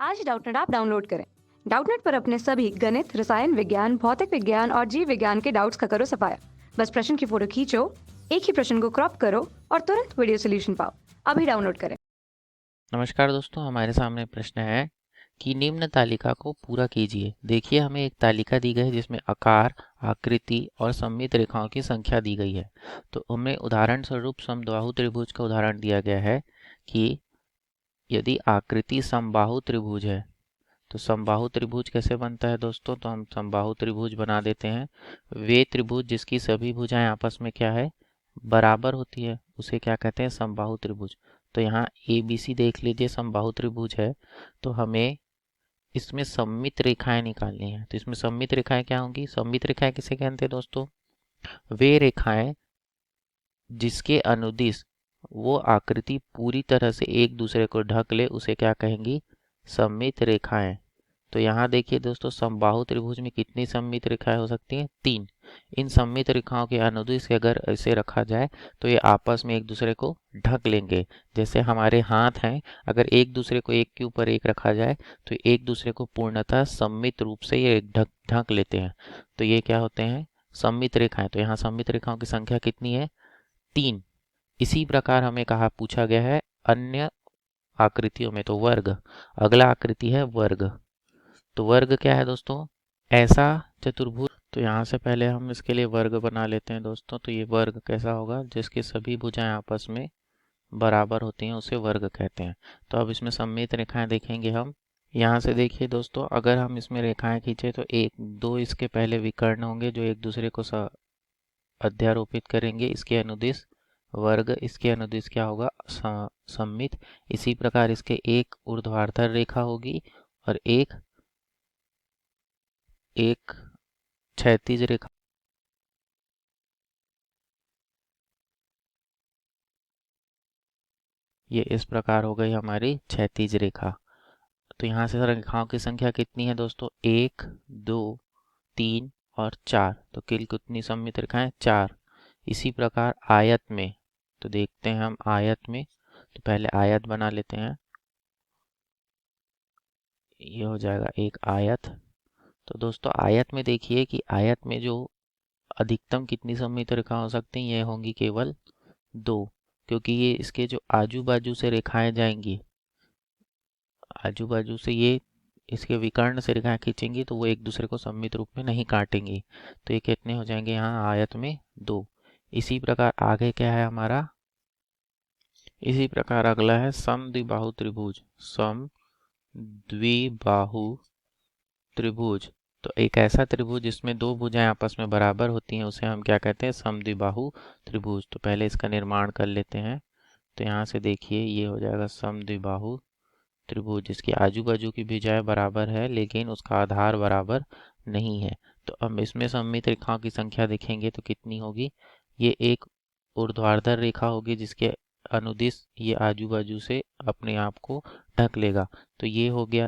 आज Doubtnut app download करें। Doubtnut पर अपने सभी गणित, रसायन विज्ञान, भौतिक विज्ञान और जीव विज्ञान के डाउट्स का करो सफाया। बस प्रश्न की फोटो खींचो, एक ही प्रश्न को क्रॉप करो और तुरंत वीडियो सोल्यूशन पाओ। अभी डाउनलोड करें। नमस्कार दोस्तों, हमारे सामने प्रश्न है कि निम्न तालिका को पूरा कीजिए। देखिए, हमें एक तालिका दी गई है जिसमें आकार, आकृति और सममित रेखाओं की संख्या दी गई है। तो हमें उदाहरण स्वरूप समबाहु त्रिभुज का उदाहरण दिया गया है कि यदि आकृति समबाहु त्रिभुज है तो समबाहु त्रिभुज कैसे बनता है दोस्तों। तो हम समबाहु त्रिभुज बना देते हैं। वे त्रिभुज जिसकी सभी भुजाएं आपस में क्या है, बराबर होती है, उसे क्या कहते हैं, समबाहु त्रिभुज। तो यहाँ ए बी सी देख लीजिए, समबाहु त्रिभुज है। तो हमें इसमें सममित रेखाएं निकालनी है। तो इसमें सममित रेखाएं क्या होंगी, सममित रेखाएं किसे कहते हैं दोस्तों, वे रेखाएं जिसके अनुदिश वो आकृति पूरी तरह से एक दूसरे को ढक ले, उसे क्या कहेंगी, सममित रेखाएं। तो यहाँ देखिए दोस्तों, समबाहु त्रिभुज में कितनी सममित रेखाएं हो सकती हैं, 3। इन सममित रेखाओं के अनुदिश अगर ऐसे रखा जाए तो ये आपस में एक दूसरे को ढक लेंगे। जैसे हमारे हाथ हैं, अगर एक दूसरे को एक के ऊपर एक रखा जाए तो एक दूसरे को पूर्णतः सममित रूप से ये ढक लेते हैं। तो ये क्या होते हैं, सममित रेखाएं। तो यहाँ सममित रेखाओं की संख्या कितनी है, 3। इसी प्रकार हमें कहा पूछा गया है अन्य आकृतियों में, तो वर्ग। अगला आकृति है वर्ग। तो वर्ग क्या है दोस्तों, ऐसा चतुर्भुज। तो यहाँ से पहले हम इसके लिए वर्ग बना लेते हैं दोस्तों। तो ये वर्ग कैसा होगा, जिसकी सभी भुजाएं आपस में बराबर होती हैं, उसे वर्ग कहते हैं। तो अब इसमें सममित रेखाएं देखेंगे हम। यहाँ से देखिए दोस्तों, अगर हम इसमें रेखाएं खींचे तो एक दो इसके पहले विकर्ण होंगे जो एक दूसरे को अध्यारोपित करेंगे। इसके अनुदिश वर्ग, इसके अनुदिश क्या होगा, सममित। इसी प्रकार इसके एक ऊर्ध्वाधर रेखा होगी और एक क्षैतिज रेखा। ये इस प्रकार हो गई हमारी क्षैतिज रेखा। तो यहाँ से रेखाओं की संख्या कितनी है दोस्तों, 1 2 3 और 4। तो कुल कितनी सममित रेखाएं, 4। इसी प्रकार आयत में, तो देखते हैं हम आयत में। तो पहले आयत बना लेते हैं। ये हो जाएगा एक आयत। तो दोस्तों आयत में देखिए कि आयत में जो अधिकतम कितनी सममित रेखा हो सकती हैं, ये होंगी केवल 2। क्योंकि ये इसके जो आजू बाजू से रेखाएं जाएंगी, आजू बाजू से ये इसके विकर्ण से रेखाएं खींचेंगी तो वो एक दूसरे को सममित रूप में नहीं काटेंगी। तो ये कितने हो जाएंगे यहाँ आयत में, 2। इसी प्रकार आगे क्या है हमारा, इसी प्रकार अगला है समद्विबाहु त्रिभुज। समद्विबाहु त्रिभुज, तो एक ऐसा त्रिभुज जिसमें दो भुजाएं आपस में बराबर होती हैं, उसे हम क्या कहते हैं, समद्विबाहु त्रिभुज। तो पहले इसका निर्माण कर लेते हैं। तो यहाँ से देखिए, ये हो जाएगा समद्विबाहु त्रिभुज जिसकी आजू बाजू की भुजाएं बराबर है लेकिन उसका आधार बराबर नहीं है। तो अब इसमें सममित रेखाओं की संख्या देखेंगे तो कितनी होगी, ये एक ऊर्ध्वाधर रेखा होगी जिसके अनुदिश ये आजू बाजू से अपने आप को ढक लेगा। तो ये हो गया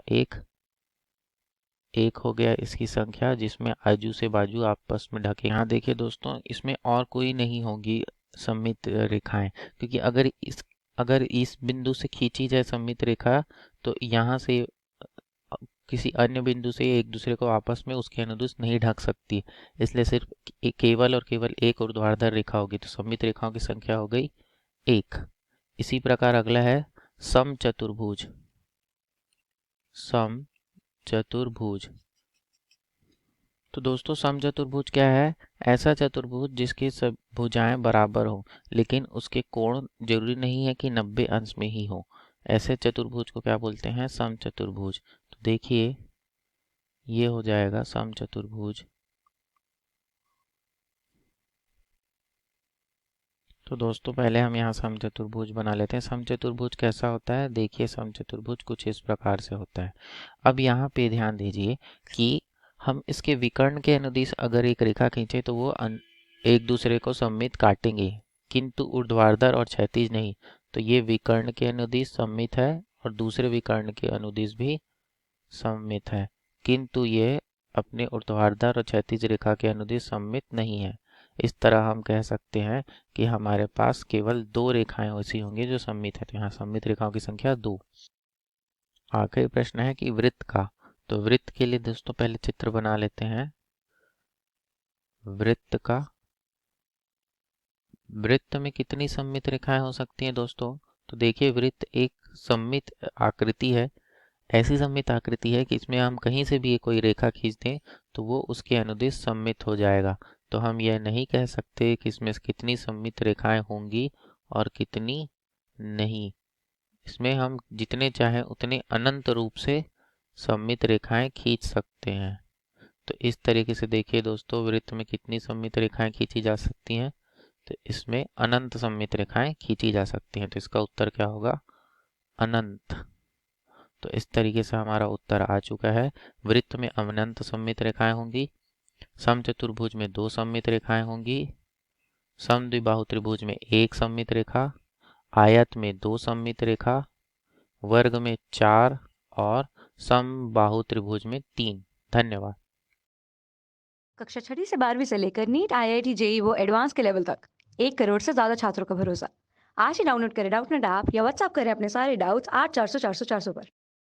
एक हो गया इसकी संख्या जिसमें आजू से बाजू आपस में ढके। यहाँ देखिए दोस्तों, इसमें और कोई नहीं होगी सममित रेखाएं, क्योंकि अगर इस बिंदु से खींची जाए सममित रेखा तो यहाँ से किसी अन्य बिंदु से एक दूसरे को आपस में उसके अनुदिश नहीं ढक सकती। इसलिए सिर्फ केवल और केवल एक ऊर्ध्वाधर रेखा होगी। तो सममित रेखाओं की संख्या हो गई 1। इसी प्रकार अगला है समचतुर्भुज। समचतुर्भुज, तो दोस्तों समचतुर्भुज क्या है, ऐसा चतुर्भुज जिसकी सब भुजाएं बराबर हो लेकिन उसके कोण जरूरी नहीं है कि 90 अंश में ही हो। ऐसे चतुर्भुज को क्या बोलते हैं, समचतुर्भुज। तो देखिए, ये हो जाएगा समचतुर्भुज। तो दोस्तों पहले हम यहाँ समचतुर्भुज बना लेते हैं। समचतुर्भुज कैसा होता है, देखिए समचतुर्भुज कुछ इस प्रकार से होता है। अब यहाँ पे ध्यान दीजिए कि हम इसके विकर्ण के अनुदिश अगर एक रेखा खींचे तो वो एक दूसरे को सममित काटेंगे, किंतु ऊर्ध्वाधर और क्षैतिज नहीं। तो ये विकर्ण के अनुदिश सममित है और दूसरे विकर्ण के अनुदिश भी सममित है, किंतु ये अपने ऊर्ध्वाधर और क्षैतिज रेखा के अनुदिश सममित नहीं है। इस तरह हम कह सकते हैं कि हमारे पास केवल 2 रेखाएं ऐसी होंगी जो सममित है। तो यहाँ सममित रेखाओं की संख्या 2। आखिरी प्रश्न है कि वृत्त का, तो वृत्त के लिए दोस्तों पहले चित्र बना लेते हैं। वृत्त का, वृत्त में कितनी सममित रेखाएं हो सकती हैं दोस्तों? तो देखिए, वृत्त एक सममित आकृति है। ऐसी सममित आकृति है कि इसमें हम कहीं से भी कोई रेखा खींच दें तो वो उसके अनुदिश सममित हो जाएगा। तो हम यह नहीं कह सकते कि इसमें कितनी सममित रेखाएं होंगी और कितनी नहीं। इसमें हम जितने चाहें उतने अनंत रूप से सममित रेखाएं खींच सकते हैं। तो इस तरीके से देखिए दोस्तों, वृत्त में कितनी सममित रेखाएं खींची जा सकती हैं? तो इसमें अनंत सममित रेखाएं खींची जा सकती हैं। तो इसका उत्तर क्या होगा? अनंत। तो इस तरीके से हमारा उत्तर आ चुका है। वृत्त में अनंत सममित रेखाएं होंगी, समचतुर्भुज में 2 सममित रेखाएं होंगी, समद्विबाहु त्रिभुज में 1 सममित रेखा, आयत में 2 सममित रेखा, वर्ग में 4 और समबाहु त्रिभुज में 3। धन्यवाद। कक्षा 6ठी से 12वीं से लेकर नीट, IIT, जेईई वो एडवांस के लेवल तक 1 करोड़ से ज्यादा छात्रों का भरोसा। आज ही डाउनलोड करें डाउटनेट ऐप या व्हाट्सएप करें अपने सारे डाउट्स 8400 400 400 पर।